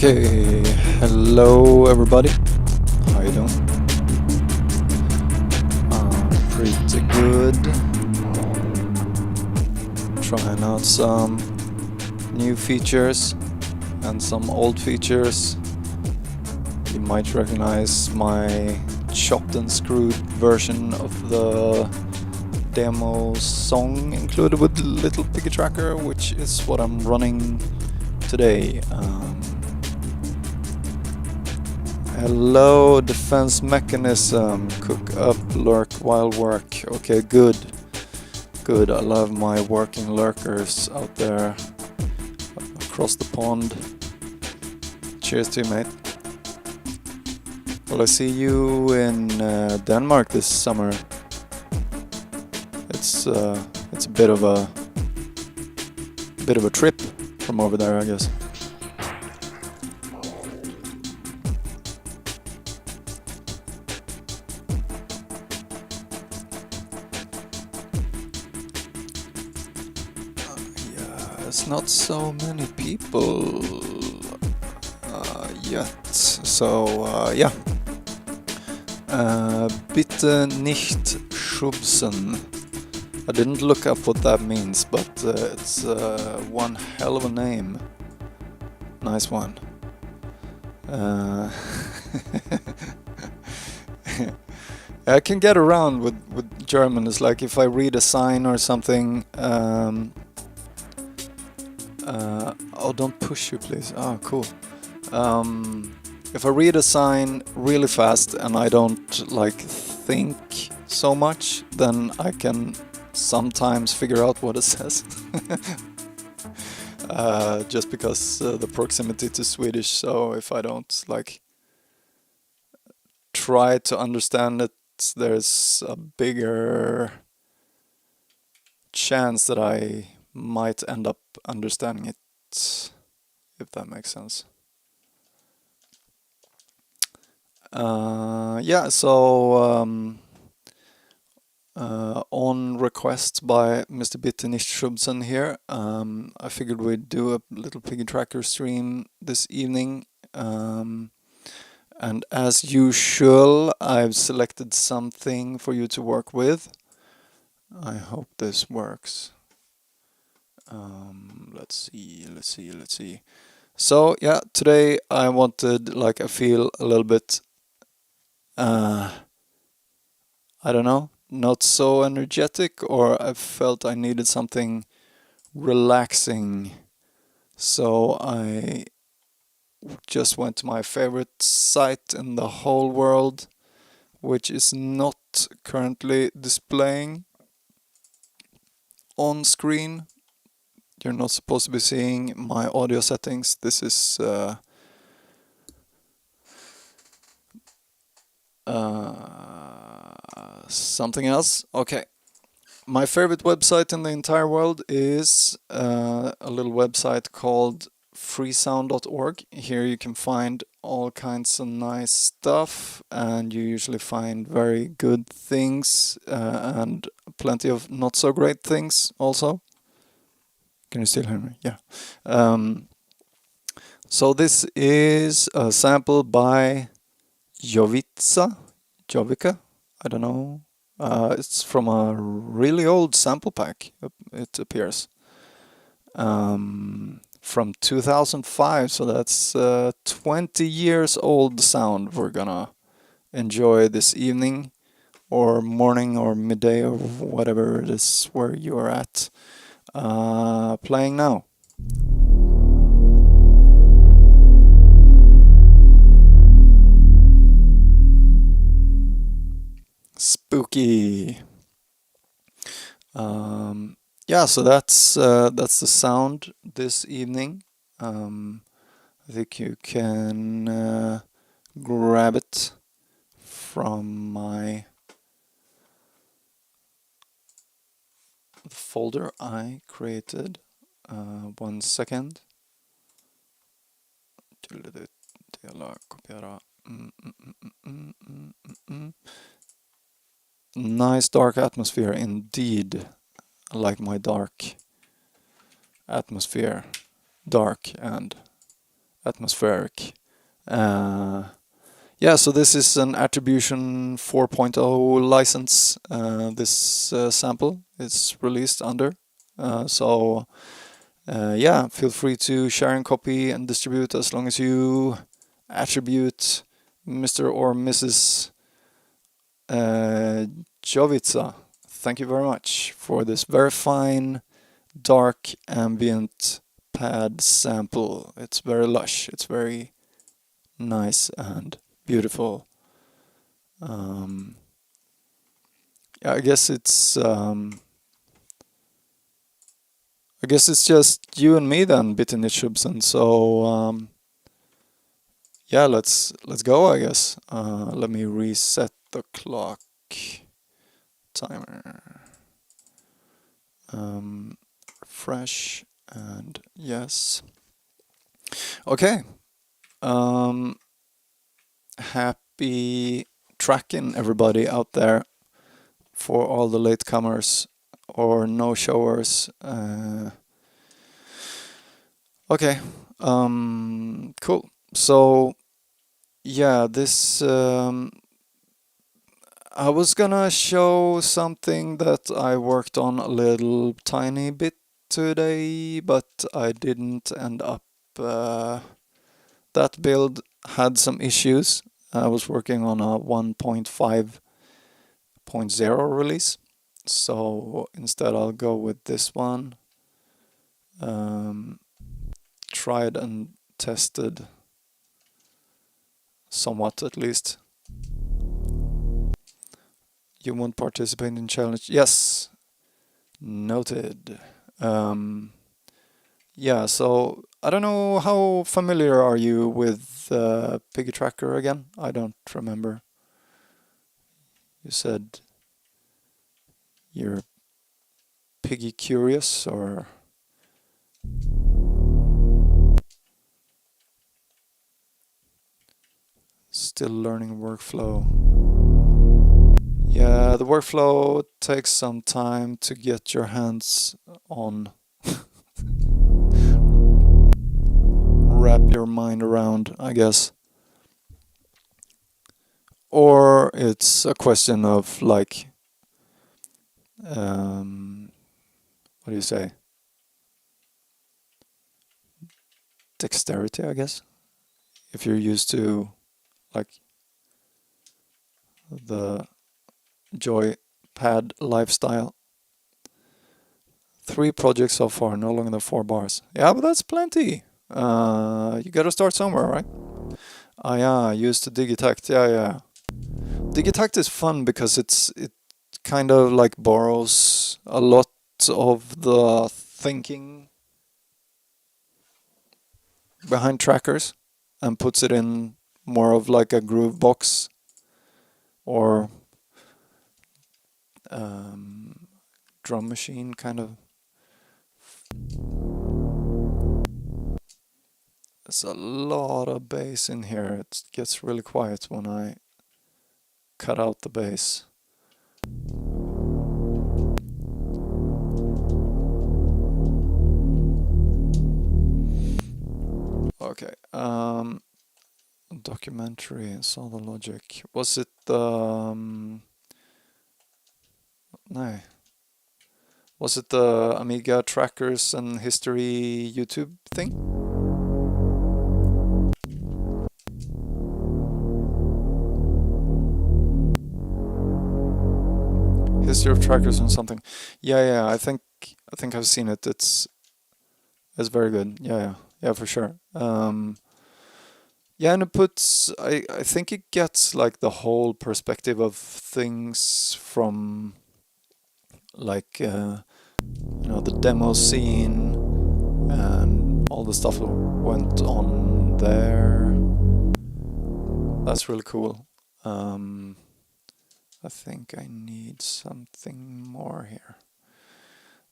Okay, hello everybody. How you doing? Pretty good. Trying out some new features and some old features. You might recognize my chopped and screwed version of the demo song included with Little Piggy Tracker, which is what I'm running today. Hello, defense mechanism. Cook up, lurk while work. Okay, good. Good. I love my working lurkers out there across the pond. Cheers to you, mate. Well, I see you in Denmark this summer. It's a bit of a trip from over there, I guess. There's not so many people yet, so yeah. Bitte nicht schubsen. I didn't look up what that means, but it's one hell of a name. Nice one. I can get around with German. It's like if I read a sign or something. Oh, don't push you, please. Oh, cool. If I read a sign really fast and I don't like think so much, then I can sometimes figure out what it says. Just because the proximity to Swedish. So if I don't like try to understand it, there's a bigger chance that I might end up understanding it, if that makes sense. Yeah, so on request by Mr. Bitte nicht schubsen here, I figured we'd do a little Piggy Tracker stream this evening. And as usual, I've selected something for you to work with. I hope this works. Let's see. So yeah, today I wanted, like, I feel a little bit, I don't know, not so energetic, or I felt I needed something relaxing. So I just went to my favorite site in the whole world, which is not currently displaying on screen. You're not supposed to be seeing my audio settings. This is something else. Okay. My favorite website in the entire world is a little website called freesound.org. Here you can find all kinds of nice stuff, and you usually find very good things and plenty of not so great things also. Can you still hear me? Yeah. So this is a sample by Jovica, I don't know. It's from a really old sample pack, it appears. From 2005, so that's 20 years old sound we're gonna enjoy this evening, or morning, or midday, or whatever it is where you're at. Playing now. Spooky. Yeah, so that's the sound this evening. I think you can grab it from my folder I created. 1 second. Dela, kopiera. Nice dark atmosphere indeed. I like my dark atmosphere. Dark and atmospheric. Yeah, so this is an Attribution 4.0 license. This sample is released under. Yeah, feel free to share and copy and distribute as long as you attribute Mr. or Mrs. Jovica. Thank you very much for this very fine, dark, ambient pad sample. It's very lush. It's very nice and beautiful. Yeah, I guess it's just you and me then, Bitten Nitschubsen. So yeah, let's go, I guess. Let me reset the clock timer. Fresh and yes. Okay. Happy tracking, everybody out there, for all the latecomers or no-showers. Okay. Cool. So yeah, this I was gonna show something that I worked on a little tiny bit today, but I didn't end up. That build had some issues. I was working on a 1.5.0 release, so instead I'll go with this one. Tried and tested somewhat, at least. You won't participate in challenge? Yes, noted. Yeah, so I don't know, how familiar are you with Piggy Tracker again? I don't remember. You said you're Piggy curious, or still learning workflow? Yeah, the workflow takes some time to get your hands on. Wrap your mind around, I guess. Or it's a question of like, what do you say? Dexterity, I guess. If you're used to like the joypad lifestyle. 3 projects so far, no longer than 4 bars. Yeah, but that's plenty. You gotta start somewhere, right? Ah, yeah, I used to Digitact. Yeah. Digitact is fun because it kind of like borrows a lot of the thinking behind trackers and puts it in more of like a groove box or drum machine kind of. There's a lot of bass in here. It gets really quiet when I cut out the bass. Okay. Documentary, saw the logic. Was it no. Was it the Amiga trackers and history YouTube thing? History of trackers and something. Yeah. I think I've seen it. It's very good. Yeah, for sure. Yeah, and it puts. I think it gets like the whole perspective of things from like the demo scene and all the stuff that went on there. That's really cool. I think I need something more here.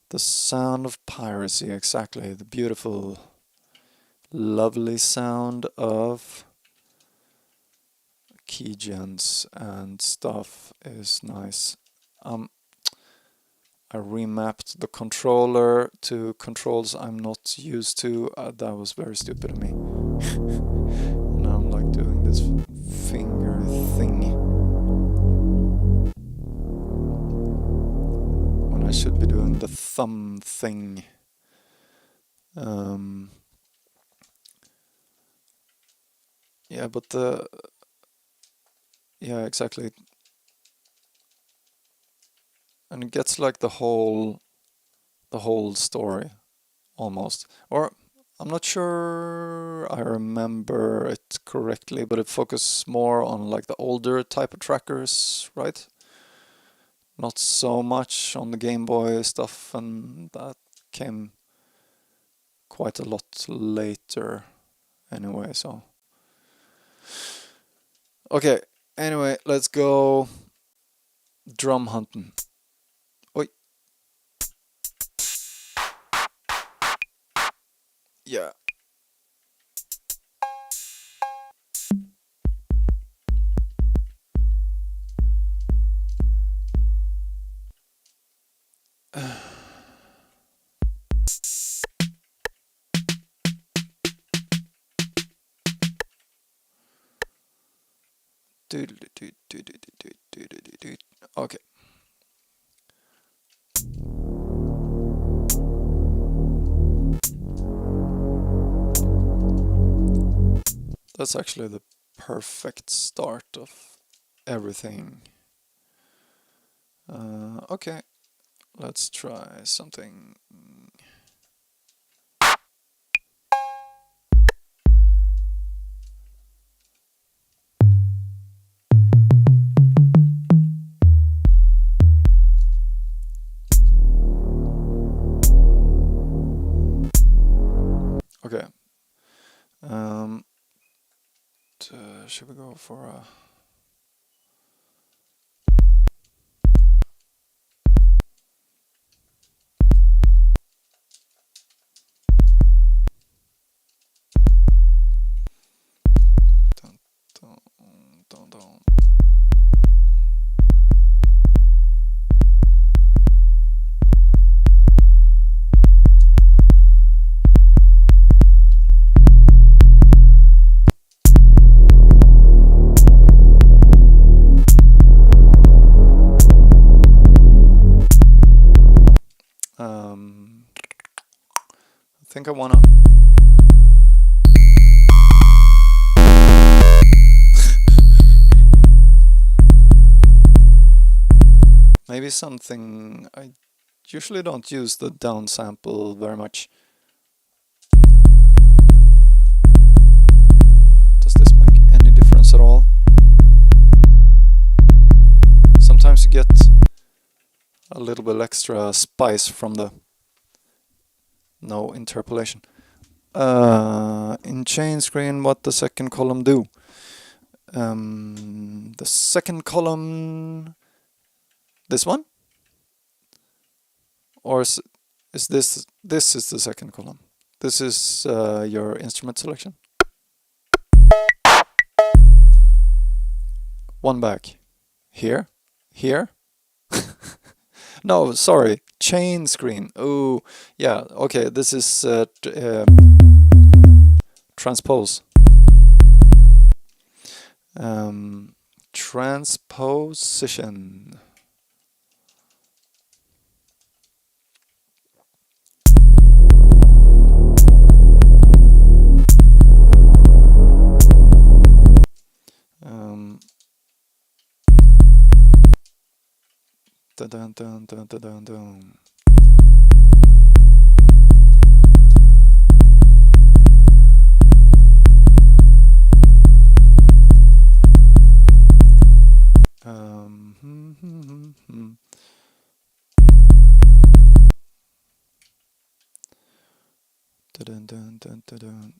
The sound of piracy, exactly. The beautiful, lovely sound of keygens and stuff is nice. I remapped the controller to controls I'm not used to. That was very stupid of me. And I'm like doing this finger thing when I should be doing the thumb thing. Yeah, but yeah, exactly. And it gets like the whole story almost. Or I'm not sure I remember it correctly, but it focuses more on like the older type of trackers, right? Not so much on the Game Boy stuff, and that came quite a lot later anyway, so. Okay, anyway, let's go drum hunting. Oi. Yeah. Okay. That's actually the perfect start of everything. Okay, let's try something. Okay. Should we go for a... Dun, dun, dun, dun. I think I wanna... Maybe something... I usually don't use the down sample very much. Does this make any difference at all? Sometimes you get a little bit extra spice from the no interpolation. In chain screen, what the second column do? The second column, this one? Or is this is the second column? This is your instrument selection. One back. Here? Here? No, sorry. Chain screen. Oh, yeah. Okay, this is transpose. Transposition. Dun, dun, dun, dun, dun, dun, dun. Dun, dun, dun, dun, dun.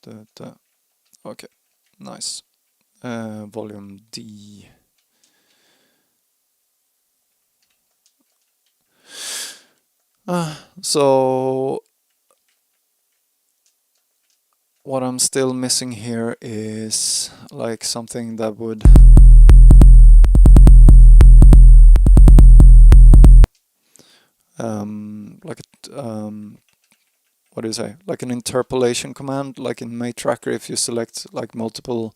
Dun, dun. Okay, nice. Volume D. So what I'm still missing here is like something that would like what do you say, like an interpolation command, like in MateTracker. If you select like multiple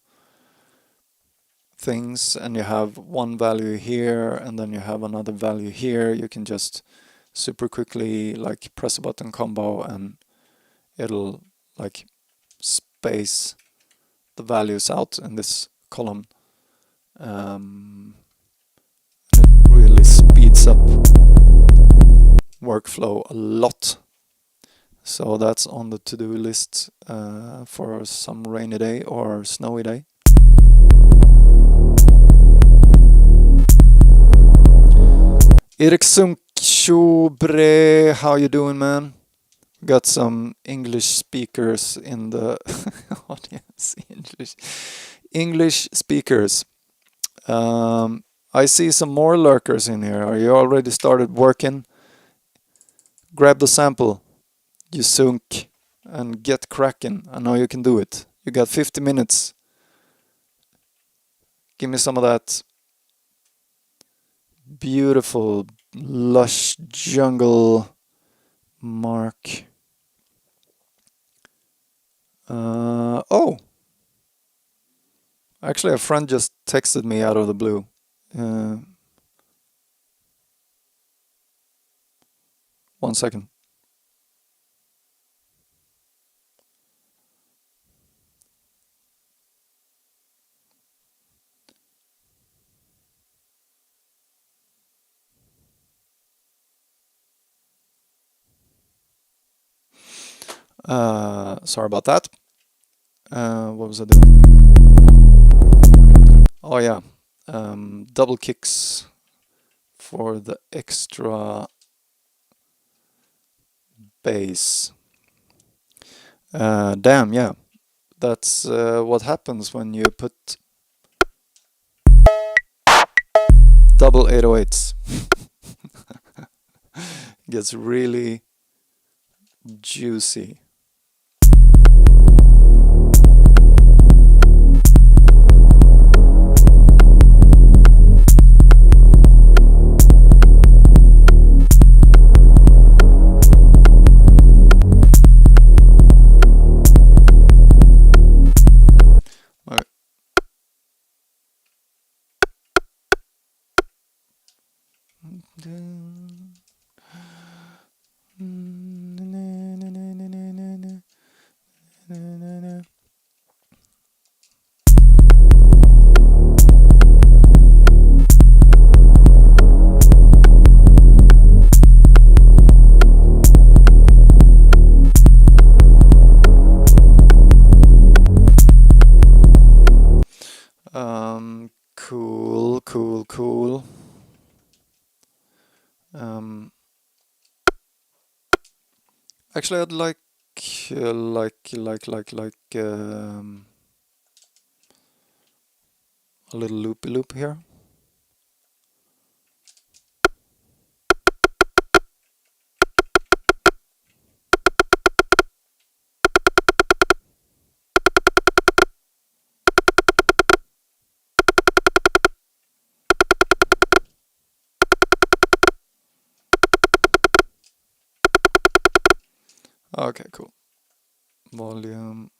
things and you have one value here and then you have another value here, you can just super quickly like press a button combo and it'll like space the values out in this column. And it really speeds up workflow a lot. So that's on the to-do list for some rainy day or snowy day. Erik Sunkchobre, how you doing, man? Got some English speakers in the audience. English speakers. I see some more lurkers in here. Are you already started working? Grab the sample, you sunk, and get cracking. I know you can do it. You got 50 minutes. Give me some of that beautiful, lush jungle, Mark. Oh! Actually, a friend just texted me out of the blue. One second. Sorry about that. What was I doing? Oh yeah, double kicks for the extra bass. Damn, yeah. That's what happens when you put double 808s. Gets really juicy. Cool. Actually, I'd like a little loopy loop here. Okay, cool. Volume.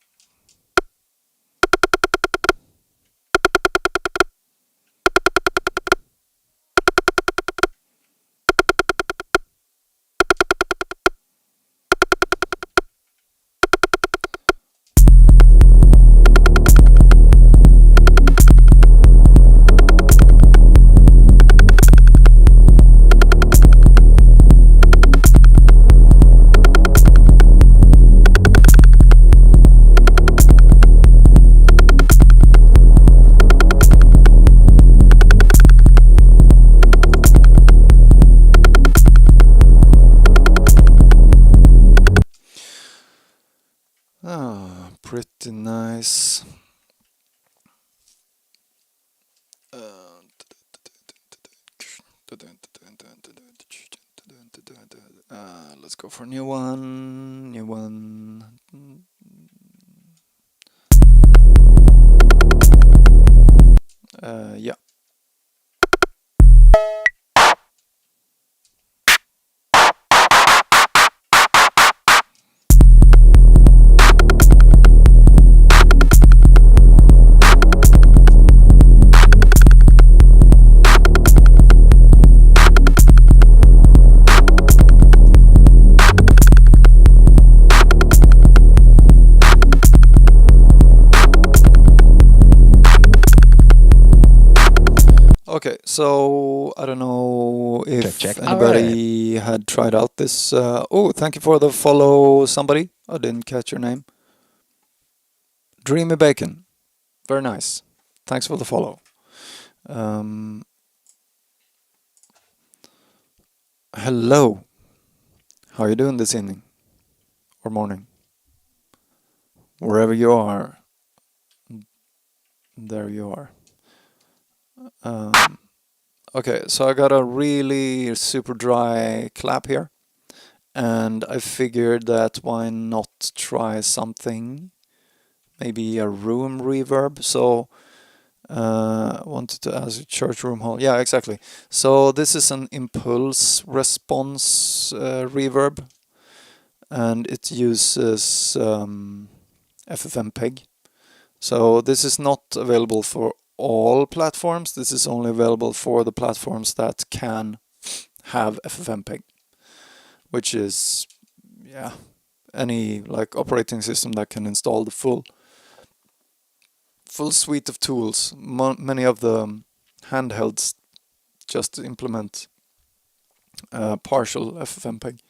Pretty nice. Let's go for a new one. Yeah. so I don't know if Check. anybody had tried out this. Oh, thank you for the follow, somebody. I didn't catch your name. Dreamy Bacon. Very nice. Thanks for the follow. Hello. How are you doing this evening? Or morning? Wherever you are. There you are. Okay, so I got a really super dry clap here. And I figured that why not try something, maybe a room reverb. So I wanted to ask church room hall. Yeah, exactly. So this is an impulse response reverb, and it uses FFmpeg. So this is not available for all platforms. This is only available for the platforms that can have FFmpeg, which is, yeah, any like operating system that can install the full suite of tools. Many of the handhelds just implement partial FFmpeg.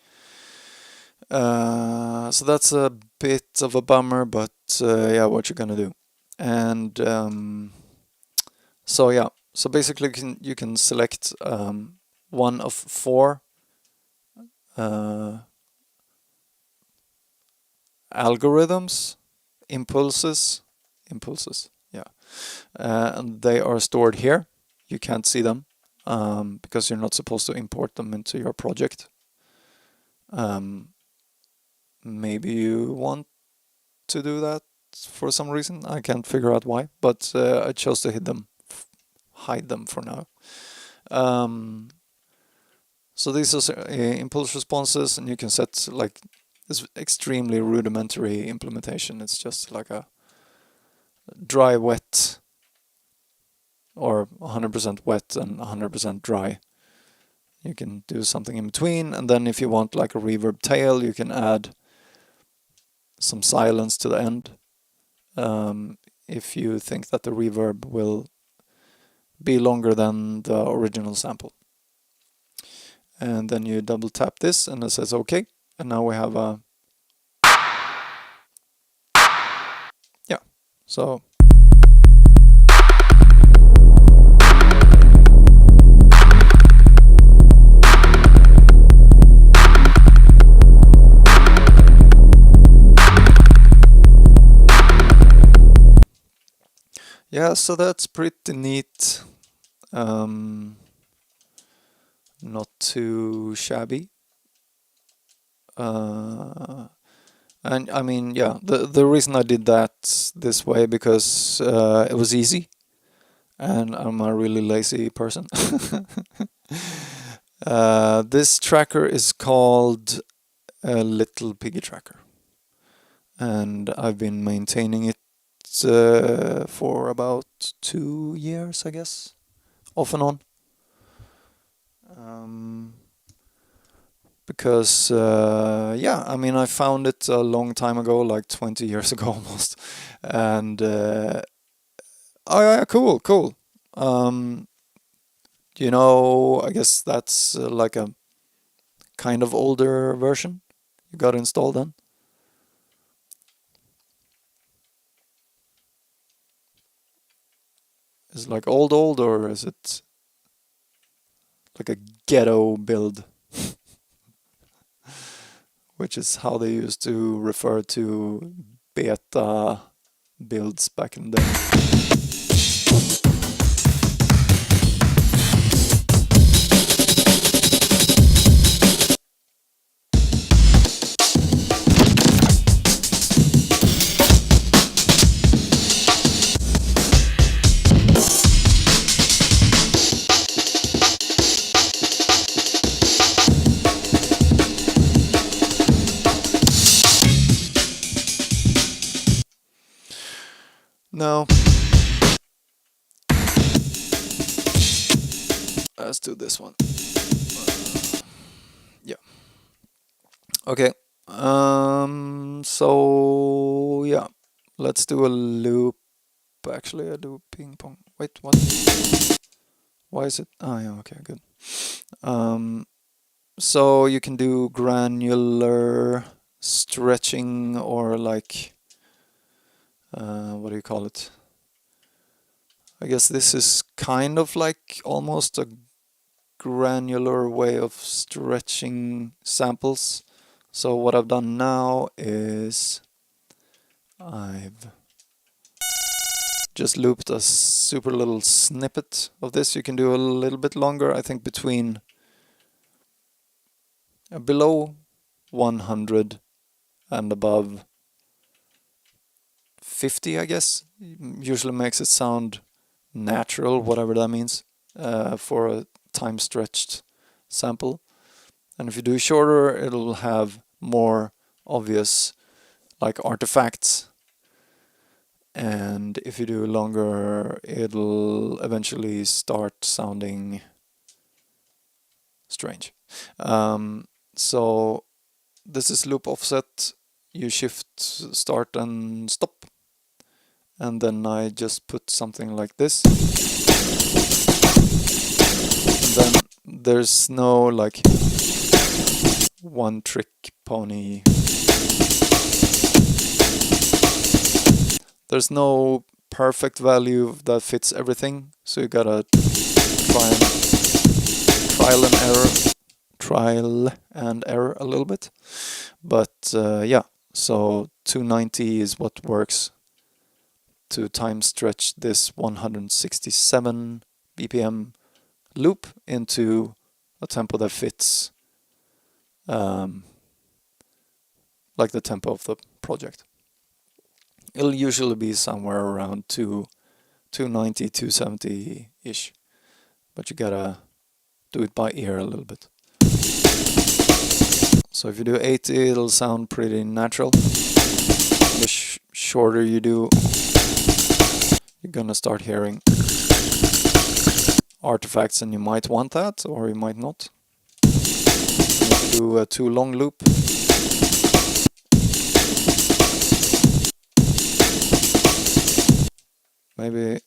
So that's a bit of a bummer, but yeah, what you're gonna do. And so yeah, so basically you can select one of four algorithms, impulses, yeah, and they are stored here. You can't see them because you're not supposed to import them into your project. Maybe you want to do that for some reason. I can't figure out why, but I chose to hide them for now. So these are impulse responses, and you can set like this extremely rudimentary implementation. It's just like a dry, wet, or 100% wet and 100% dry. You can do something in between, and then if you want like a reverb tail, you can add some silence to the end. If you think that the reverb will be longer than the original sample. And then you double tap this and it says OK. And now we have a, yeah, so. Yeah, so that's pretty neat. Not too shabby. And I mean, yeah, the reason I did that this way because it was easy, and I'm a really lazy person. This tracker is called a Little Piggy Tracker, and I've been maintaining it for about 2 years, I guess, off and on. Because yeah, I mean, I found it a long time ago, like 20 years ago almost, and oh yeah, cool. You know, I guess that's like a kind of older version you got installed then. Is it like old, or is it like a ghetto build? Which is how they used to refer to beta builds back in the day. No. Let's do this one. Yeah. Okay. So yeah, let's do a loop. Actually, I do ping pong. Wait, what? Why is it? Oh yeah, okay, good. So you can do granular stretching or like, what do you call it? I guess this is kind of like almost a granular way of stretching samples. So what I've done now is I've just looped a super little snippet of this. You can do a little bit longer, I think between below 100 and above 50, I guess. Usually makes it sound natural, whatever that means, for a time stretched sample. And if you do shorter, it'll have more obvious like artifacts. And if you do longer, it'll eventually start sounding strange. So this is loop offset. You shift start and stop. And then I just put something like this. And then there's no like one trick pony. There's no perfect value that fits everything, so you gotta trial and error a little bit. But yeah, so 290 is what works to time stretch this 167 BPM loop into a tempo that fits like the tempo of the project. It'll usually be somewhere around 290, 270-ish, but you gotta do it by ear a little bit. So if you do 80, it'll sound pretty natural. The shorter you do, you're gonna start hearing artifacts, and you might want that, or you might not. And if you do a too long loop, maybe,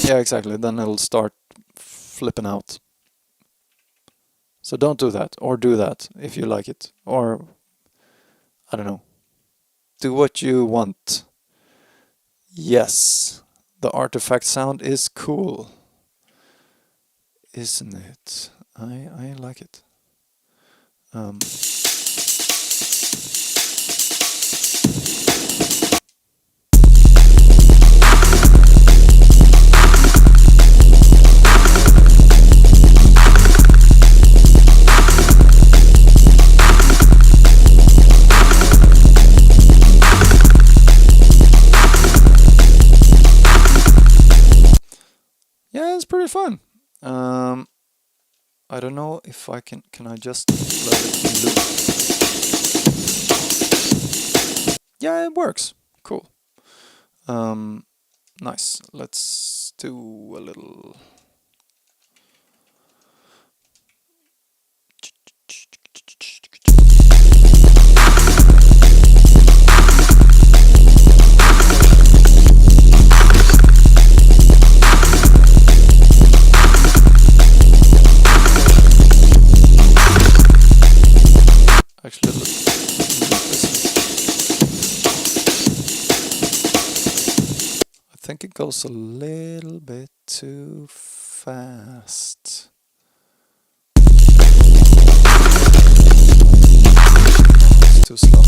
yeah, exactly, then it'll start flipping out. So don't do that, or do that if you like it, or I don't know. Do what you want. Yes, the artifact sound is cool, isn't it? I like it. Yeah, it's pretty fun. I don't know if I can I just let it loop? Yeah, it works. Cool. Nice. Let's do a little. Actually, listen. I think it goes a little bit too fast. It's too slow.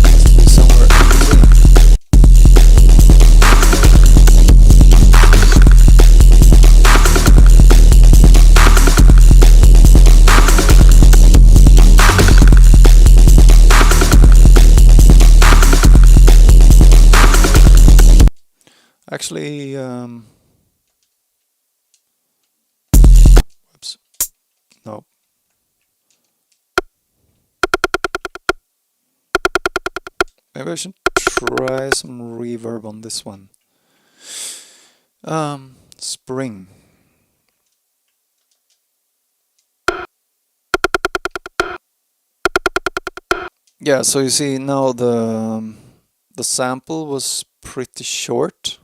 Has to be somewhere in between. Actually, whoops, no. Maybe I should try some reverb on this one. Spring. Yeah, so you see now the the sample was pretty short,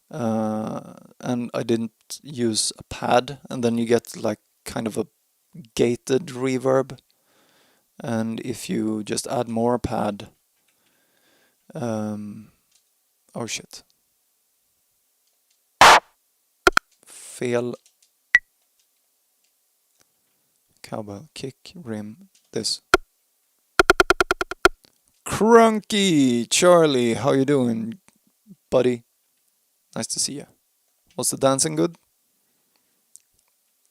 and I didn't use a pad, and then you get like kind of a gated reverb. And if you just add more pad, oh shit, fel cowbell, kick, rim, this. Crunky Charlie, how you doing, buddy? Nice to see you. Was the dancing good?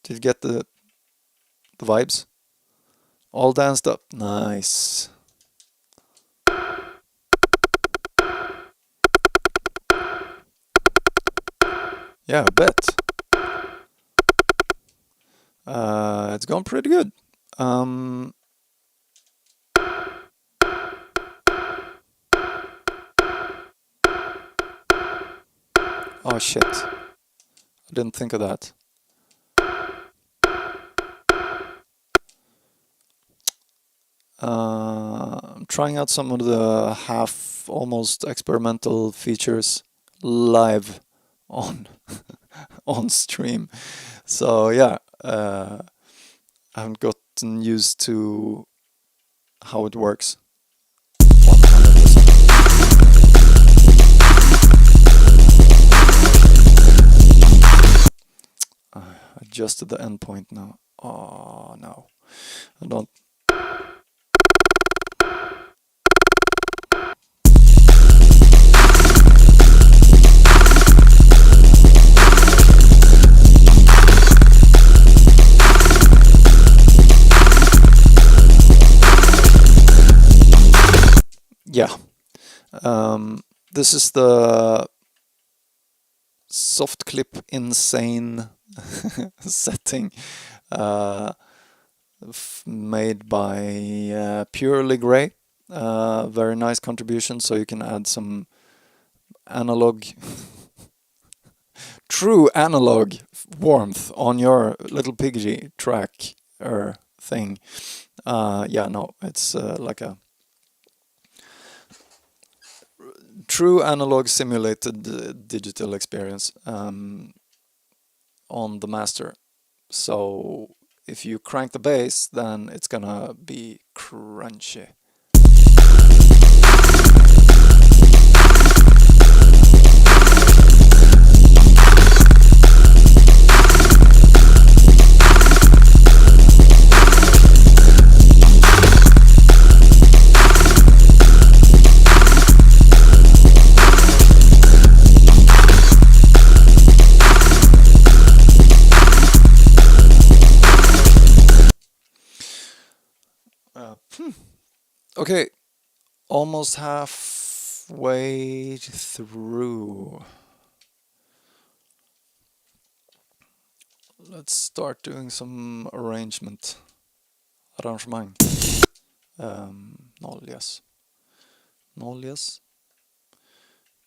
Did you get the vibes? All danced up. Nice. Yeah, I bet. It's gone pretty good. Oh shit. I didn't think of that. I'm trying out some of the half almost experimental features live on on stream. So yeah, I haven't gotten used to how it works 100%. I adjusted the endpoint now. Oh no, I don't. Yeah, this is the soft clip insane setting made by Purely Grey. Very nice contribution, so you can add some analog, true analog warmth on your little Piggy track or thing. Yeah, no, it's like a true analog simulated digital experience on the master. So if you crank the bass, then it's gonna be crunchy. Okay, almost halfway through. Let's start doing some arrangement. Arrangemang. Noll, yes. Noll, yes.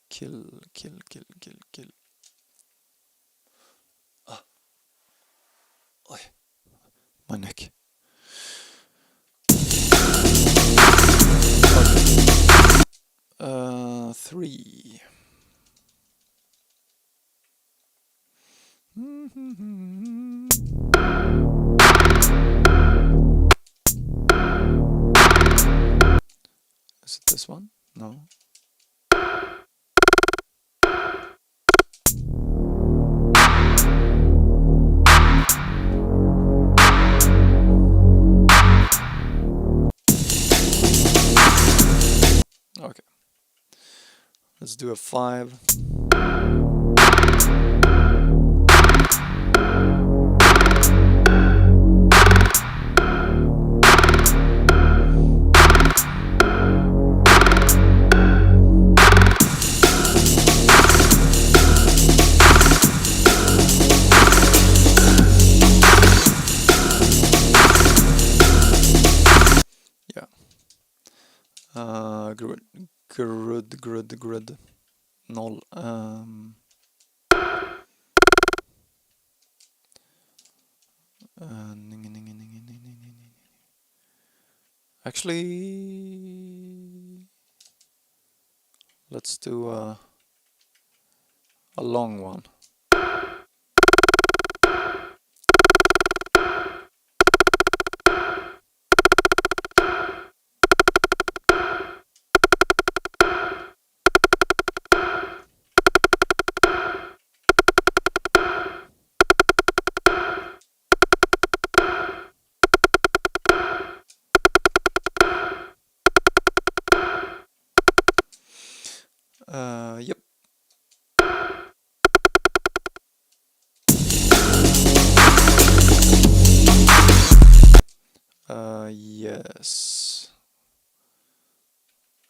Kill, kill, kill, kill, kill. Ah. Oj. My neck. Okay. 3. Is it this one? No. Okay. Let's do a 5. Yeah. Grud. Noll. Actually, Let's do a long one. Yep. Yes.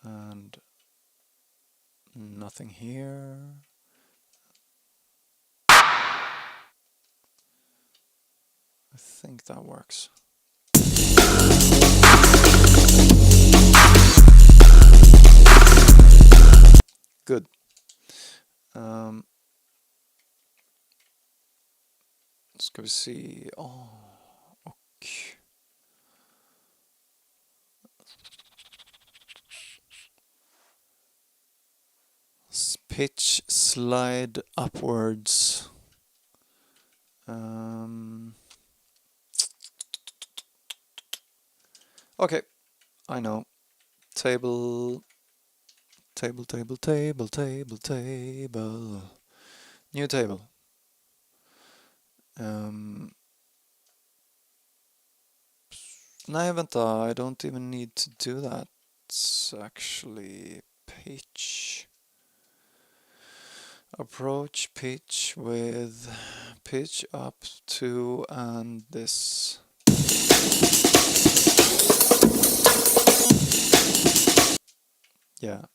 And nothing here. I think that works. Good. Ska vi se. Och pitch slide upwards. Okay, I know. Table. New table. Nej, vänta, I don't even need to do that. It's actually pitch. Approach pitch with pitch up to and this. Yeah.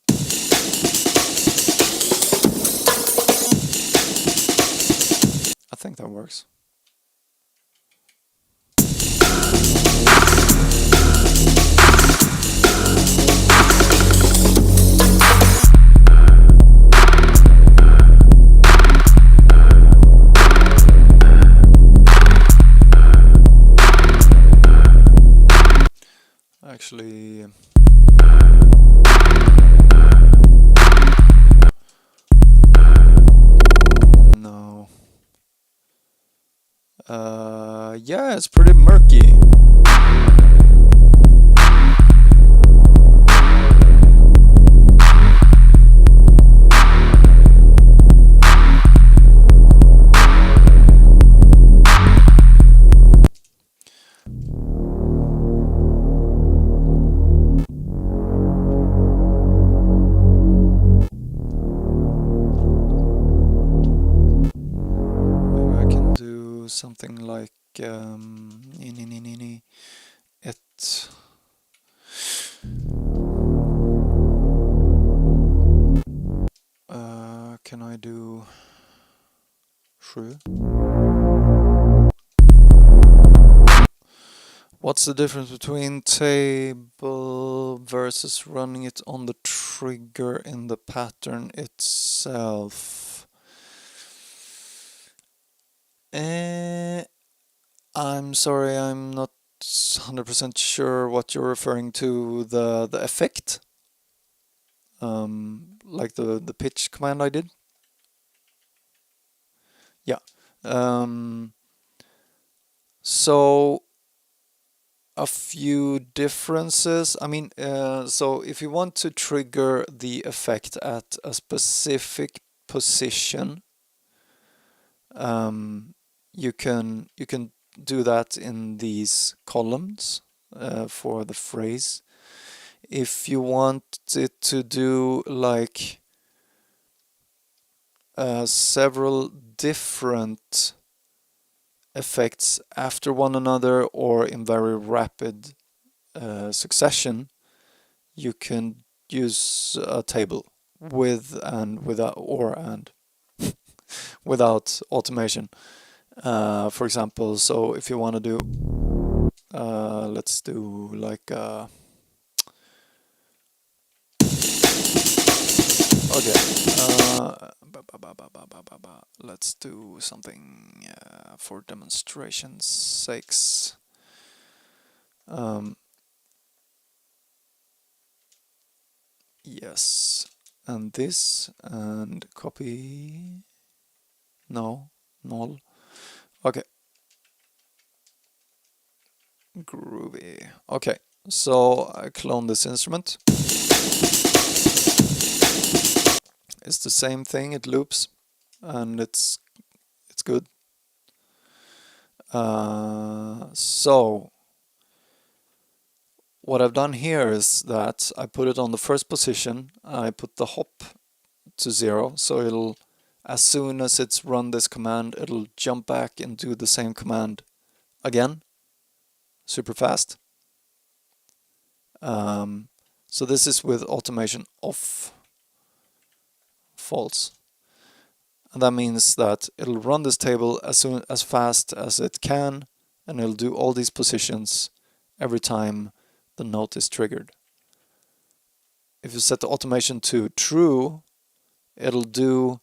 I think that works. Actually, no. Yeah, it's pretty murky. Something like it. Can I do 7? What's the difference between table versus running it on the trigger in the pattern itself? I'm sorry, I'm not 100% sure what you're referring to. The effect, like the pitch command I did. Yeah. So a few differences. I mean, so if you want to trigger the effect at a specific position, you can do that in these columns for the phrase. If you want it to do like several different effects after one another or in very rapid succession, you can use a table with and without without automation. For example, so if you want to do, let's do like okay, let's do something for demonstration's sakes. Yes. and this, and copy. No, null. Okay. Groovy. Okay, so I clone this instrument. It's the same thing, it loops, and it's good. So what I've done here is that I put it on the first position. I put the hop to 0, so it'll, as soon as it's run this command, it'll jump back and do the same command again, super fast. So this is with automation off, false. And that means that it'll run this table as fast as it can, and it'll do all these positions every time the note is triggered. If you set the automation to true, it'll do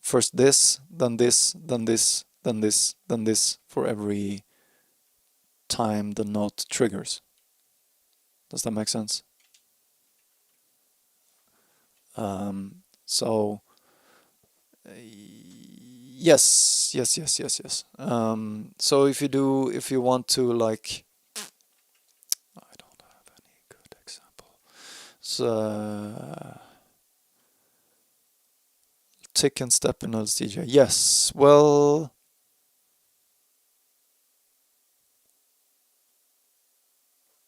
first this, then this, then this, then this, then this for every time the note triggers. Does that make sense? So yes. So if you want to, like, I don't have any good example. So tick and step in LSDJ. Yes, well,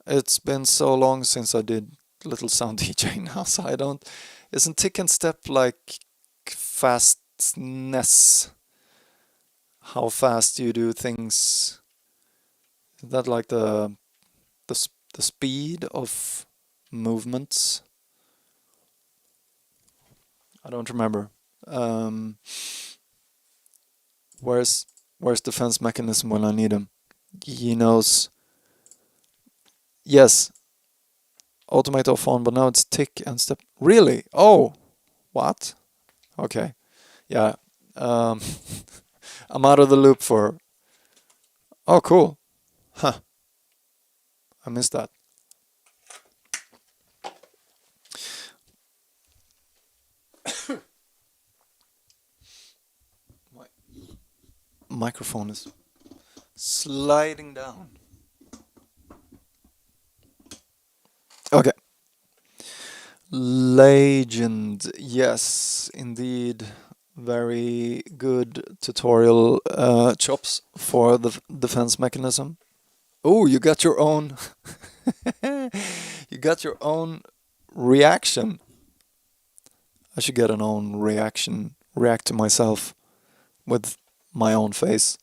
it's been so long since I did little sound DJ now, so I don't. Isn't tick and step like fastness? How fast you do things? Is that like the speed of movements? I don't remember. Where's defense mechanism when I need him? He knows. Yes. Automate off on, but now it's tick and step. Really? Oh, what? Okay. Yeah. I'm out of the loop for. Oh, cool. Huh. I missed that. My microphone is sliding down. Okay. Legend. Yes, indeed. Very good tutorial chops for the defense mechanism. Oh, you got your own. You got your own reaction. I should get an own reaction. React to myself with my own face.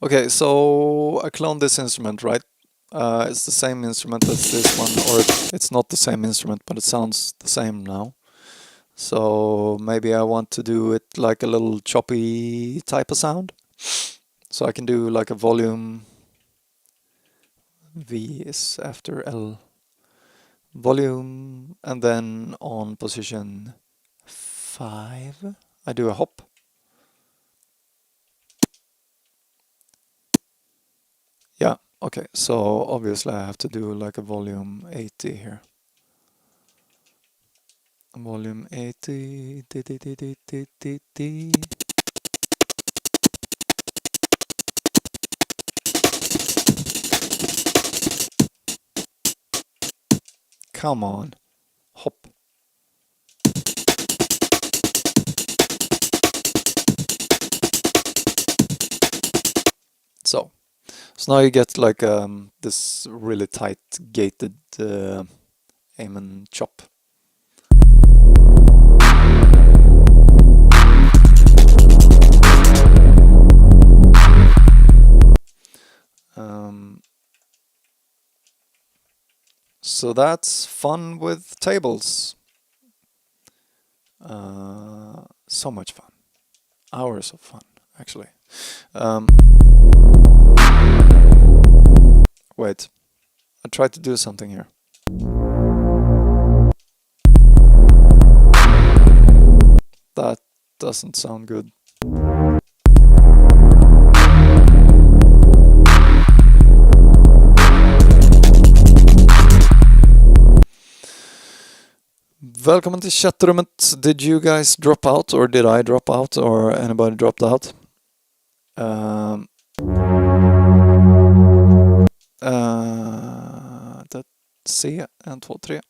Okay, so I cloned this instrument, right? It's the same instrument as this one, or it's not the same instrument, but it sounds the same now. So maybe I want to do it like a little choppy type of sound. So I can do like a volume. V is after L. Volume, and then on position 5, I do a hop. Yeah, okay, so obviously I have to do like a volume 80 here. Volume 80. Come on, hop. So now you get like this really tight gated aim and chop. So that's fun with tables. So much fun. Hours of fun, actually. Wait, I tried to do something here. That doesn't sound good. Välkommen till chattrummet. Did you guys drop out or did I drop out or anybody dropped out? C, 1, 2, 3.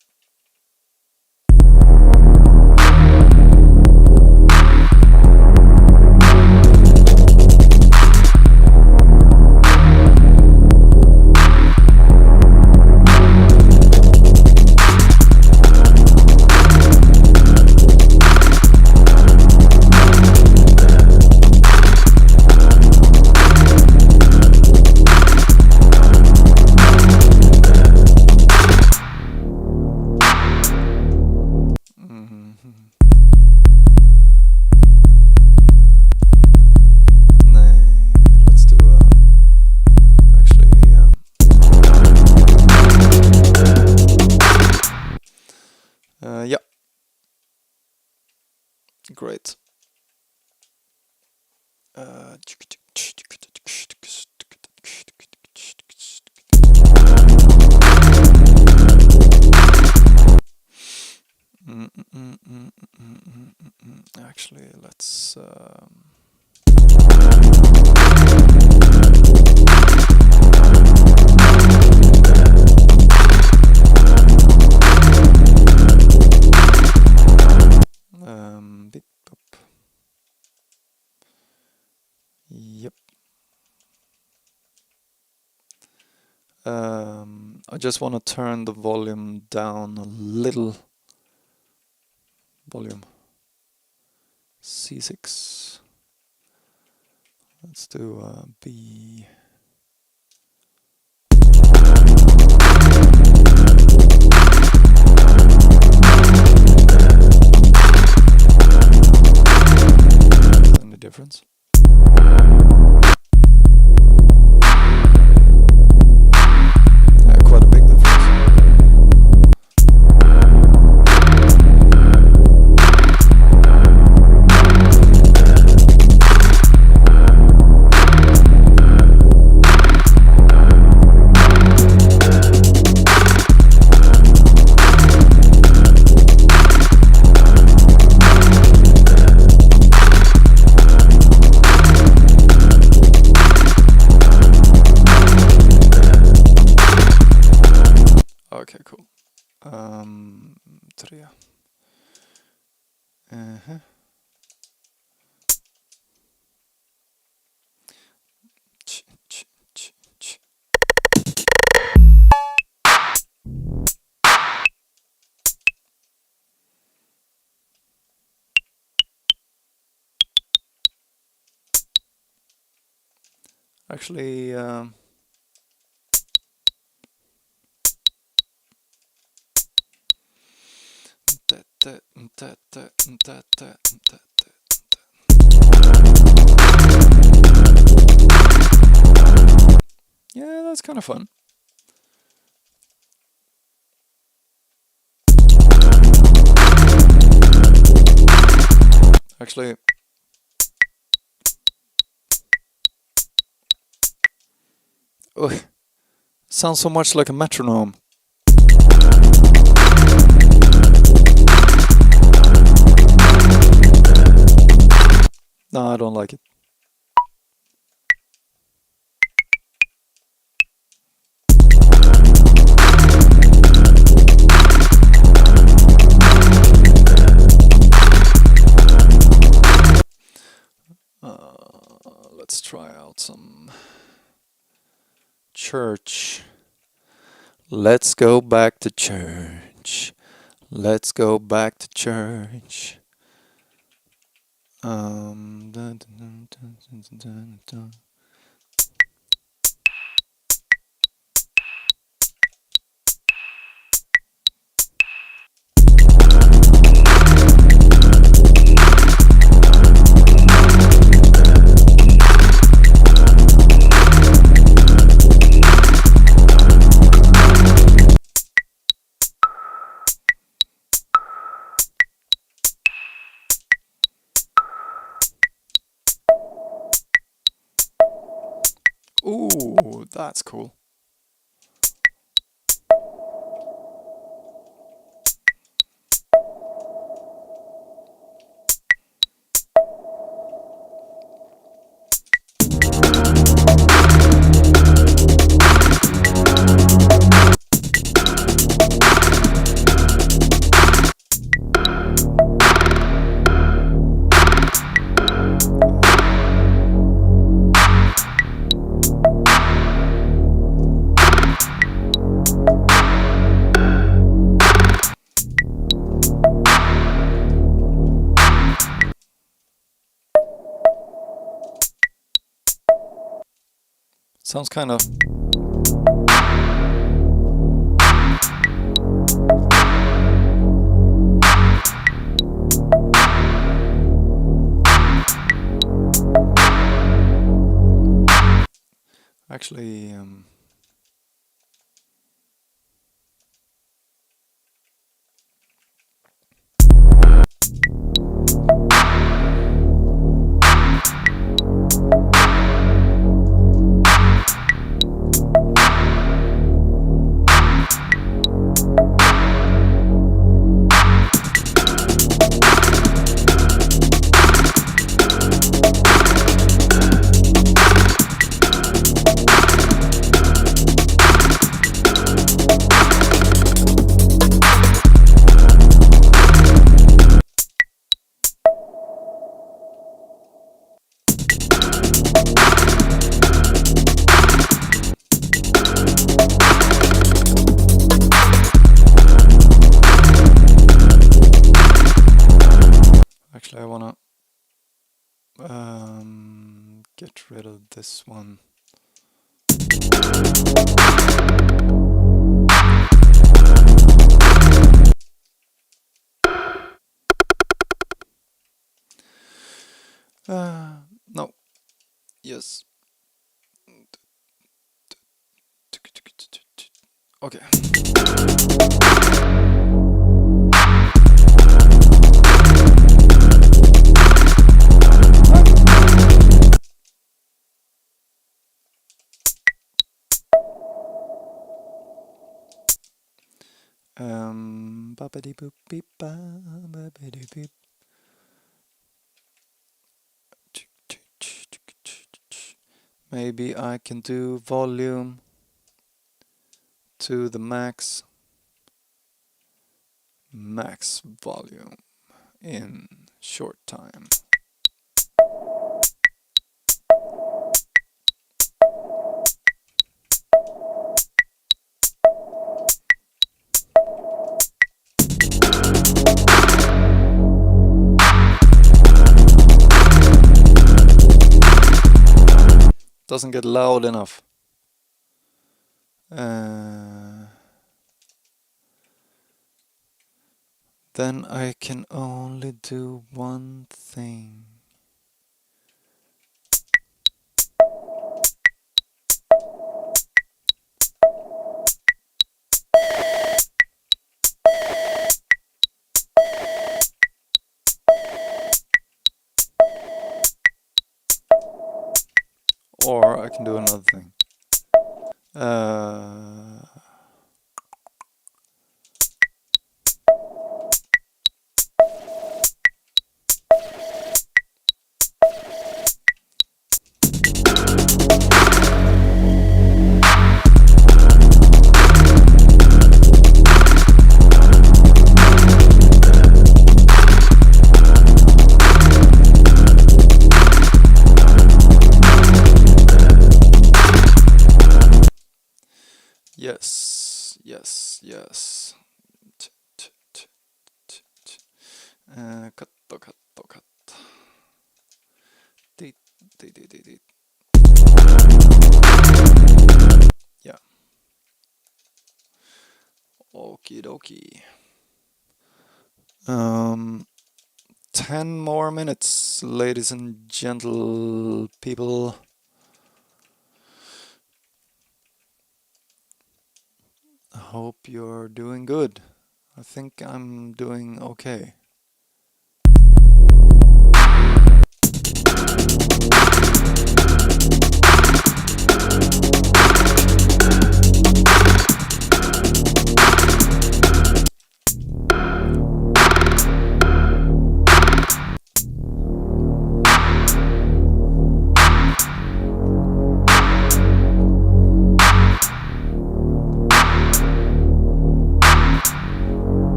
Nej, let's do actually yeah, great. Actually, let's beep, boop. Yep. I just want to turn the volume down a little. Volume C6. Let's do B. Any difference? Quite a big difference. Okay, cool. 3. Actually, yeah, that's kind of fun. Actually, oh, sounds so much like a metronome. No, I don't like it. Let's try out some church. Let's go back to church. Let's go back to church. Ooh, that's cool. Sounds kind of... Actually, I wanna get rid of this one. No. Yes. Okay. Babidi boop beep ba babidi beep. Maybe I can do volume to the max volume in short time. Doesn't get loud enough. Then I can only do one thing. Or I can do another thing. Yes, yes, yes. Katto, katto, katto. Dit, dit, dit, dit, dit. Yeah. Okie dokie. 10 more minutes, ladies and gentle people. I hope you're doing good. I think I'm doing okay.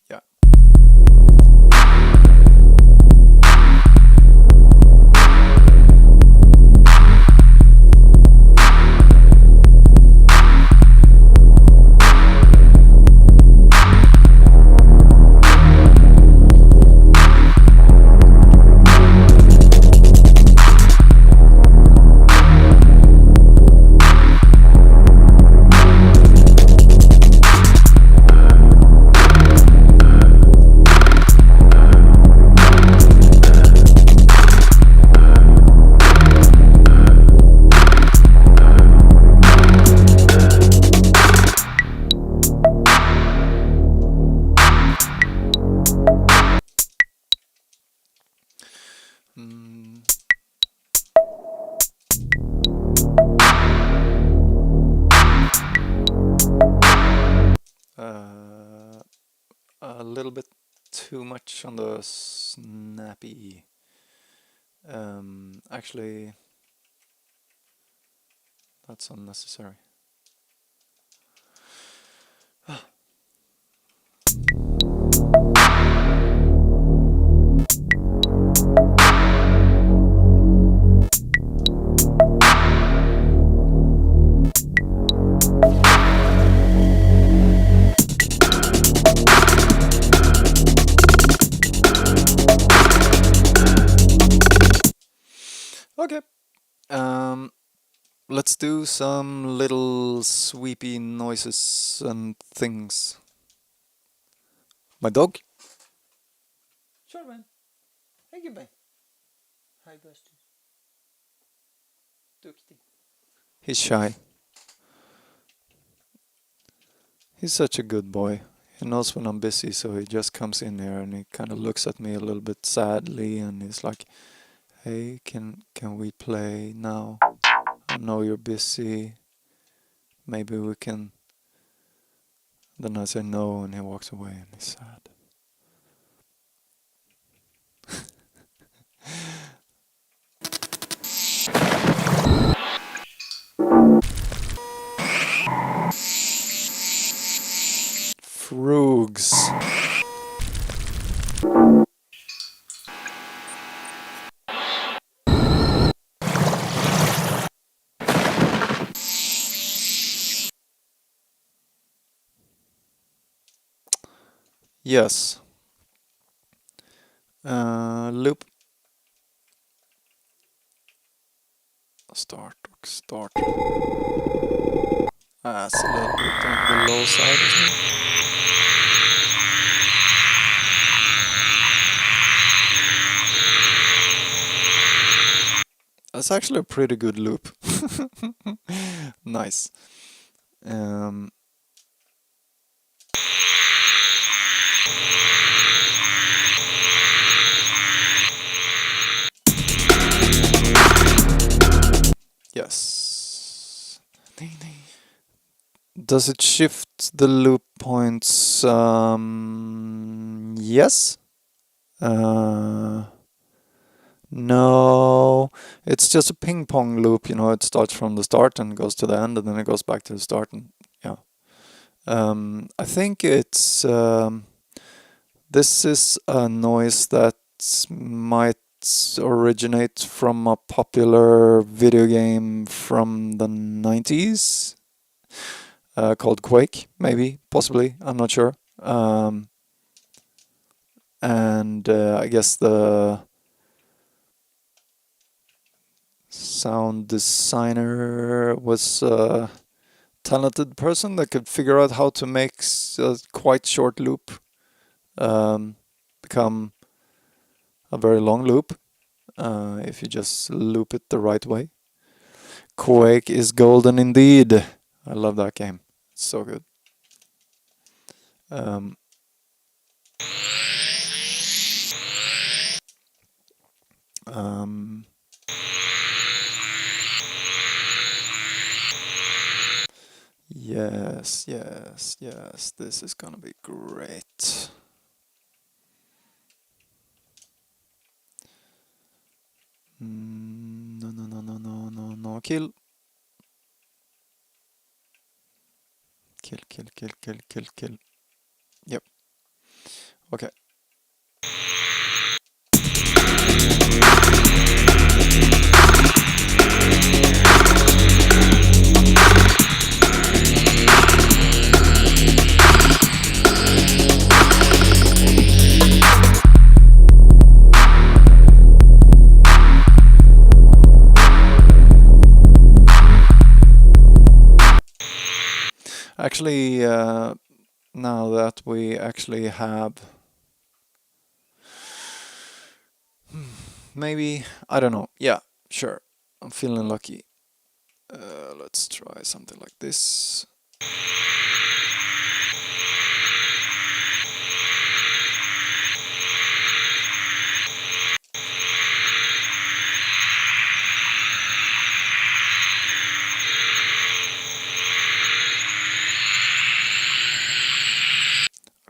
Yeah. little bit too much on the snappy. Actually, that's unnecessary. Okay. Let's do some little sweepy noises and things. My dog? Sure, man. Piggy bye. Hi, Busty. Duktig. He's shy. He's such a good boy. He knows when I'm busy, so he just comes in here and he kind of looks at me a little bit sadly, and he's like, "Hey, can we play now? I know you're busy. Maybe we can." Then I say no, and he walks away, and he's sad. Frogs. Yes. Loop. Start. It's a little bit on the low side, isn't it? That's actually a pretty good loop. Nice. Yes. Does it shift the loop points? Yes. No, it's just a ping pong loop. It starts from the start and goes to the end, and then it goes back to the start, and yeah. I think it's this is a noise that might originate from a popular video game from the 90s called Quake, maybe, possibly, I'm not sure. And I guess the sound designer was a talented person that could figure out how to make a quite short loop become a very long loop if you just loop it the right way. Quake is golden indeed. I love that game. It's so good. Um, um, yes. This is gonna be great. No. Kill. Kill. Yep. Okay. Actually, now that we actually have maybe, I don't know. Yeah, sure. I'm feeling lucky. Let's try something like this.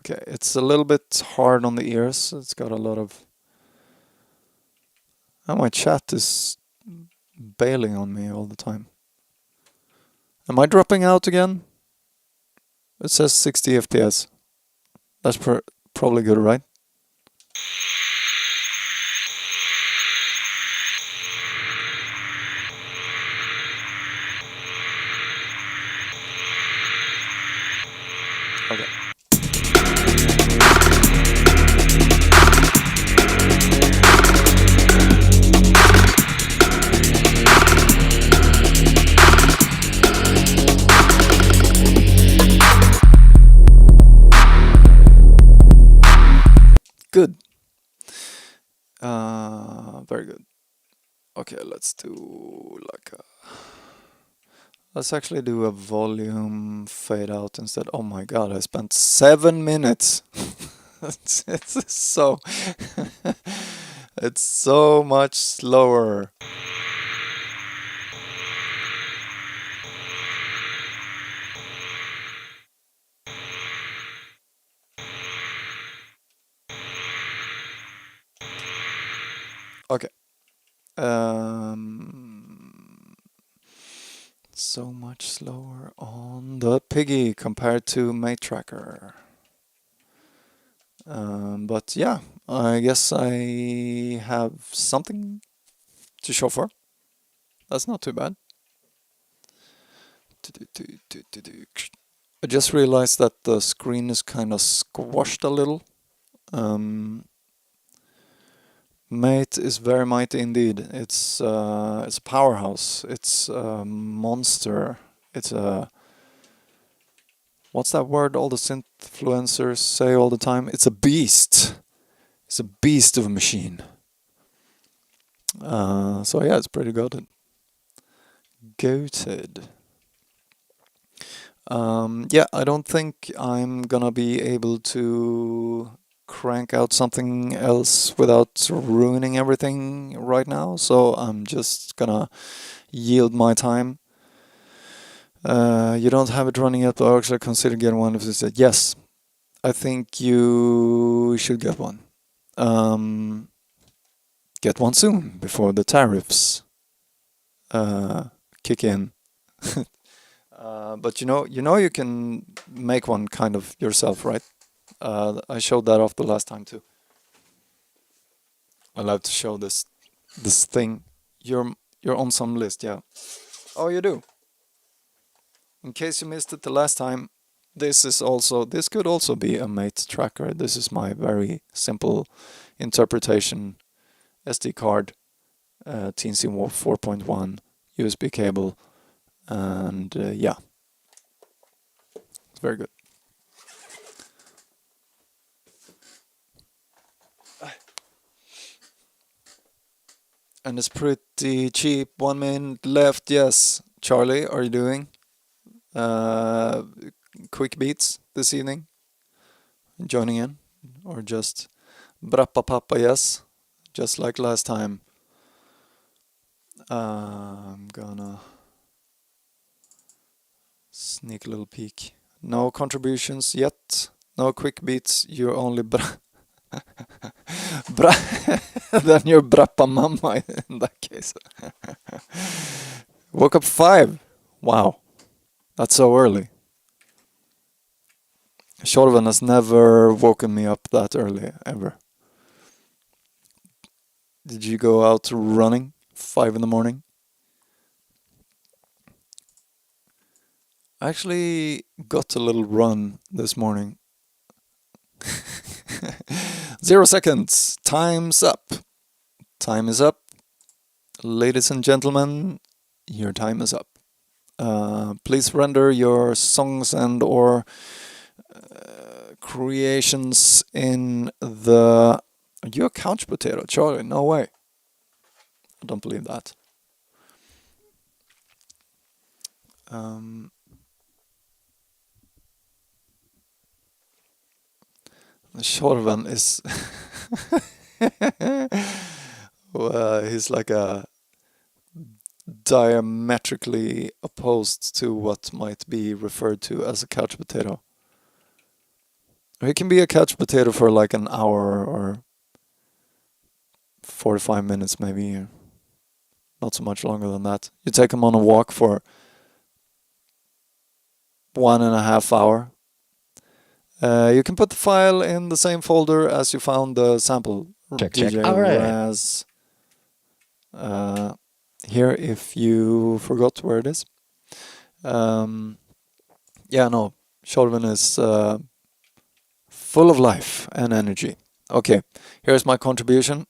Okay, it's a little bit hard on the ears. It's got a lot of... Oh, my chat is bailing on me all the time. Am I dropping out again? It says 60 FPS. That's probably good, right? Okay. Good. Very good. Okay, let's do like a... Let's actually do a volume fade out instead. Oh my god, I spent 7 minutes. it's so... it's so much slower. Okay. So much slower on the Piggy compared to Mate Tracker. But yeah, I guess I have something to show for. That's not too bad. I just realized that the screen is kind of squashed a little. Mate is very mighty indeed. It's a powerhouse. It's a monster. It's a... What's that word all the synthfluencers say all the time? It's a beast. It's a beast of a machine. So yeah, it's pretty goated. Goated. Yeah, I don't think I'm gonna be able to crank out something else without ruining everything right now, so I'm just gonna yield my time. You don't have it running yet, but I actually consider getting one if you said yes. I think you should get one. Get one soon before the tariffs kick in. But you can make one kind of yourself, right? I showed that off the last time too. I love to show this thing. You're on some list, yeah. Oh, you do. In case you missed it the last time, this could also be a Mate Tracker. This is my very simple interpretation. SD card, TNC 4.1, USB cable, and yeah, it's very good. And it's pretty cheap. 1 minute left. Yes, Charlie, are you doing quick beats this evening? Joining in, or just brappa papa? Yes, just like last time. I'm gonna sneak a little peek. No contributions yet. No quick beats. You're only then you're brappa mamma in that case. Woke up 5. Wow, that's so early. Shorven has never woken me up that early, ever. Did you go out running 5 in the morning? I actually got a little run this morning. 0 seconds. Time's up. Time is up. Ladies and gentlemen, your time is up. Please render your songs and or creations in the... Are you a couch potato, Charlie? No way. I don't believe that. Shorven is... well, he's like a diametrically opposed to what might be referred to as a couch potato. It can be a couch potato for like an hour or 45 minutes maybe, not so much longer than that. You take them on a walk for 1.5 hours. You can put the file in the same folder as you found the sample. DJ All right. Raz. Here, if you forgot where it is. Yeah, no, Chauvin is full of life and energy. Okay, here's my contribution.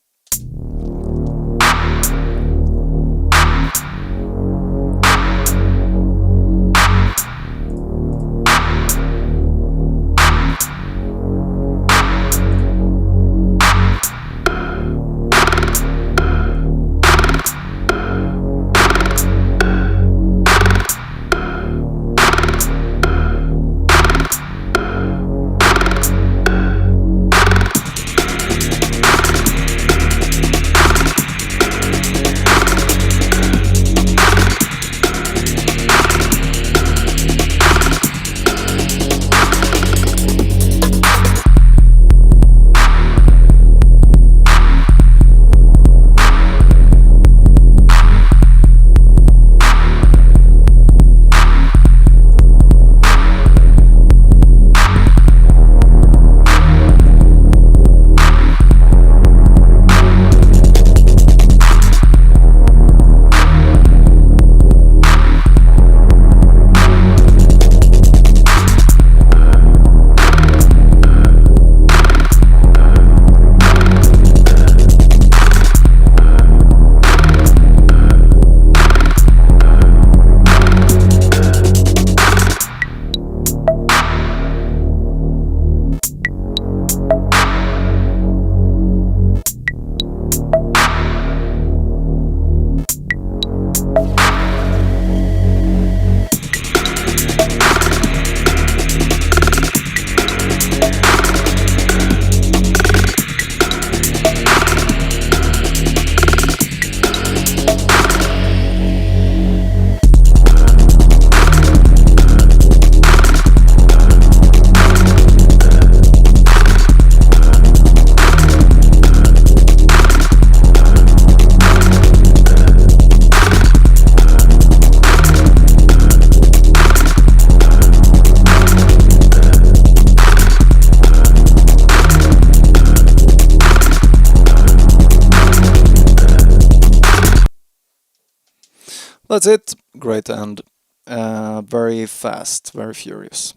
That's it. Great end. Very fast, very furious.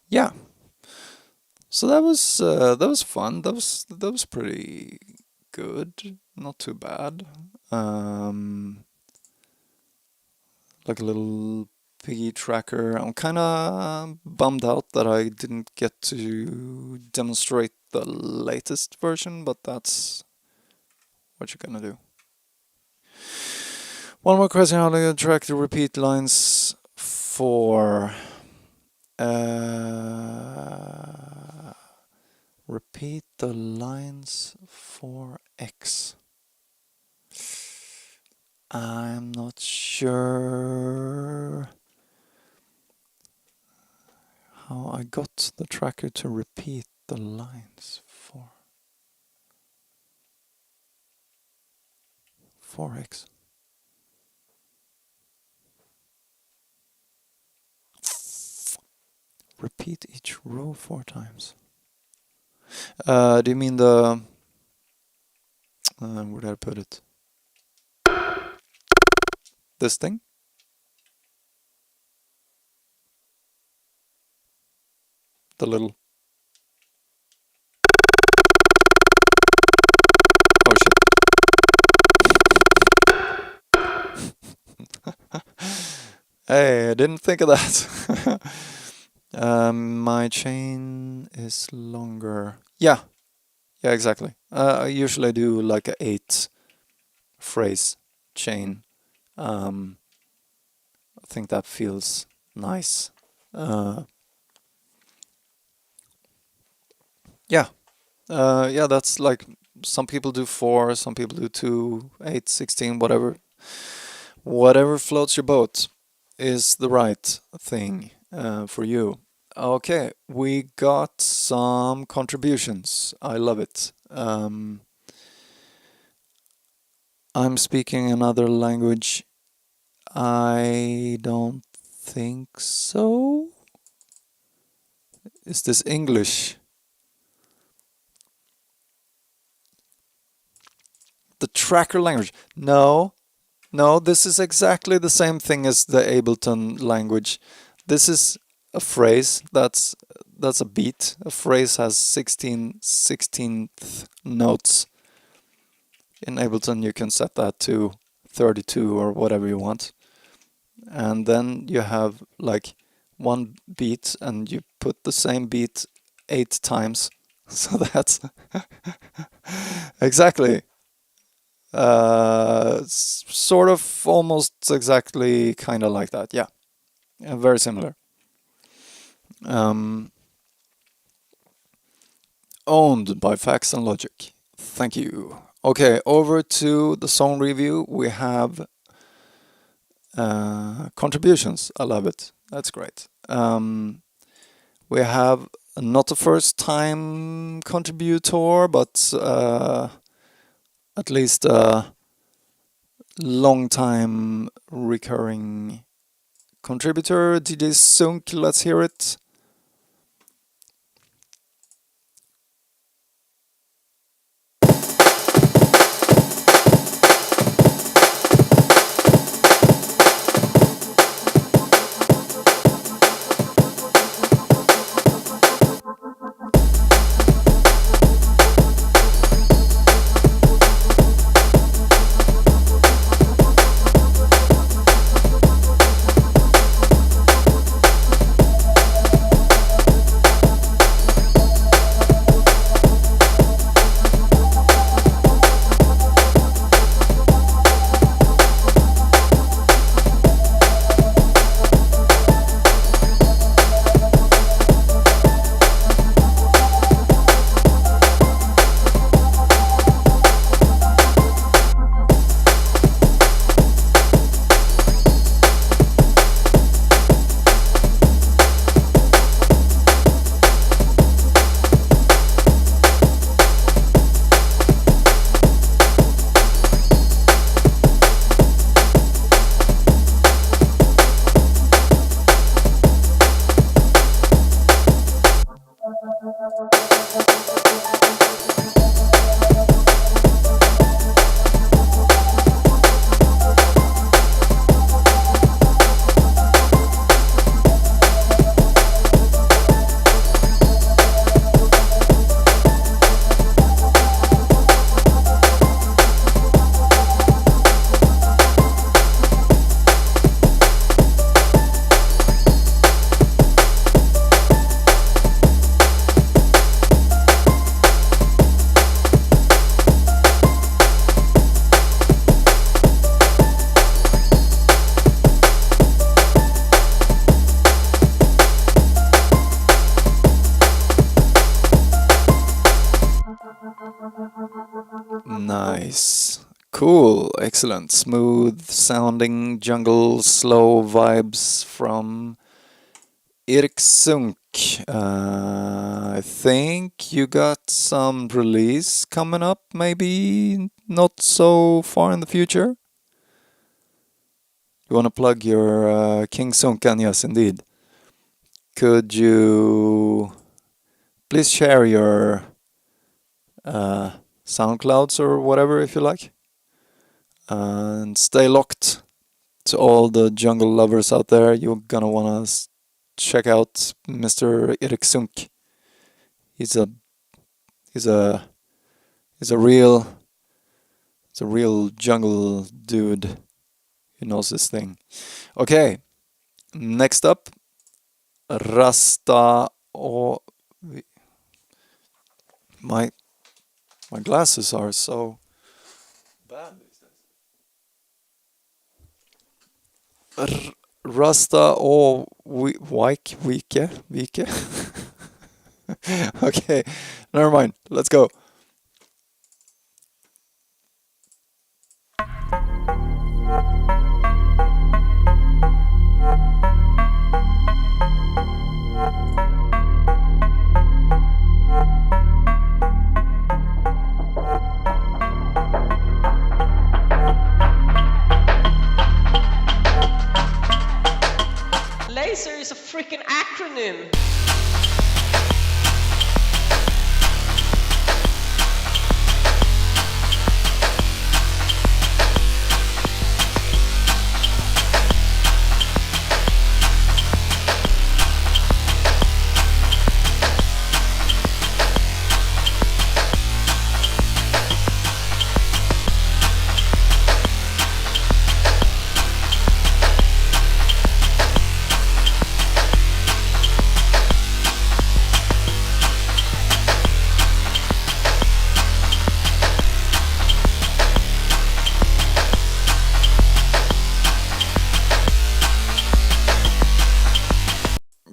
Yeah. So that was fun. That was pretty good. Not too bad. Like a little Piggy tracker. I'm kind of bummed out that I didn't get to demonstrate the latest version, but that's what you're gonna do. One more question: how do you track the repeat lines for repeat the lines for X? I'm not sure how I got the tracker to repeat the lines for X. Repeat each row 4 times. Do you mean the... where did I put it? This thing? The little... Oh shit. Hey, I didn't think of that. My chain is longer. Yeah, exactly. I usually do like a 8 phrase chain. I think that feels nice. Yeah, that's like some people do 4, some people do 2, 8, 16, whatever. Whatever floats your boat is the right thing for you. Okay, we got some contributions. I love it. I'm speaking another language. I don't think so. Is this English? The tracker language? No, no, this is exactly the same thing as the Ableton language. This is a phrase that's a beat. A phrase has 16/16th notes. In Ableton you can set that to 32 or whatever you want. And then you have like one beat and you put the same beat 8 times. So that's exactly sort of almost exactly kind of like that. Yeah, very similar. Um, Owned by Facts and Logic. Thank you. Okay, over to the song review. We have contributions. I love it. That's great. We have not a first time contributor, but at least a long time recurring contributor, DJ Sunk. Let's hear it. Nice. Cool. Excellent. Smooth sounding jungle slow vibes from Erik Sunk. I think you got some release coming up, maybe not so far in the future. You want to plug your King Sunkan? Yes, indeed. Could you please share your SoundClouds or whatever if you like? And stay locked to all the jungle lovers out there. You're gonna wanna check out Mr. Erik Sunk. He's a he's a he's a real jungle dude. He knows this thing. Okay, next up, Rasta. Oh, my glasses are so bad these days. Rasta or Vike. Okay, never mind. Let's go. in.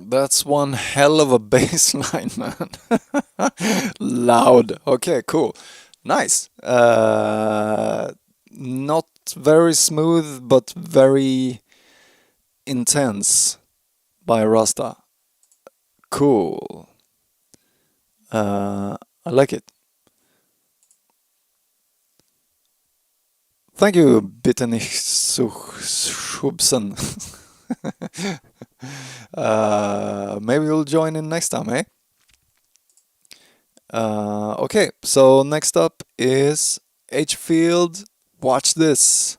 That's one hell of a bass line, man. Loud. Okay, cool. Nice. Not very smooth, but very intense by Rasta. Cool. I like it. Thank you, Bittenich Schubsen. Maybe you'll join in next time, eh? Okay, so next up is H Field. Watch this.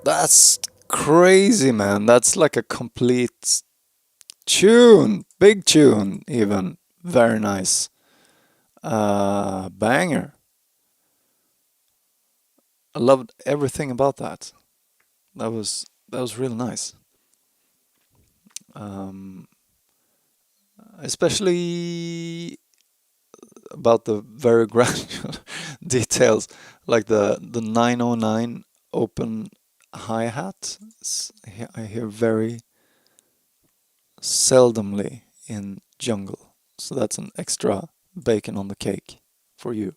That's crazy, man. That's like a complete tune. Big tune, even. Very nice. Banger. I loved everything about that. That was real nice. Um, Especially about the very granular details, like the 909 open hi-hat. I hear very seldomly in jungle, so that's an extra bacon on the cake for you.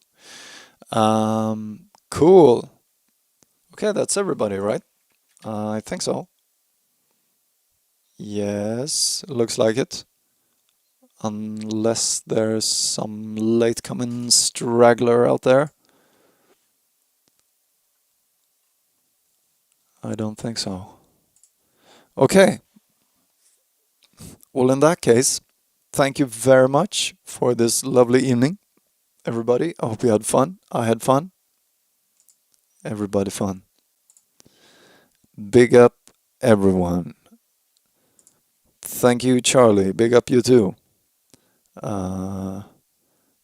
Cool. Okay, that's everybody, right? I think so. Yes, looks like it. Unless there's some late coming straggler out there. I don't think so. Okay, well, in that case, thank you very much for this lovely evening, everybody. I hope you had fun. I had fun. Everybody fun. Big up everyone. Thank you, Charlie. Big up you too. Uh,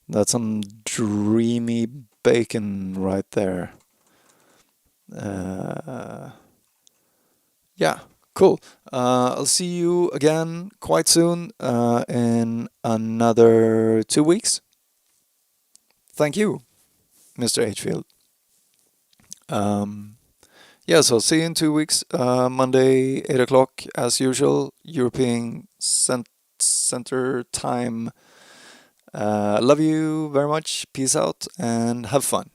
that's some dreamy bacon right there. Uh, yeah, cool. I'll see you again quite soon in another 2 weeks. Thank you, Mr. Hfield. Um, yeah, so see you in 2 weeks. Monday, 8 o'clock, as usual, European Center Time. Love you very much. Peace out and have fun.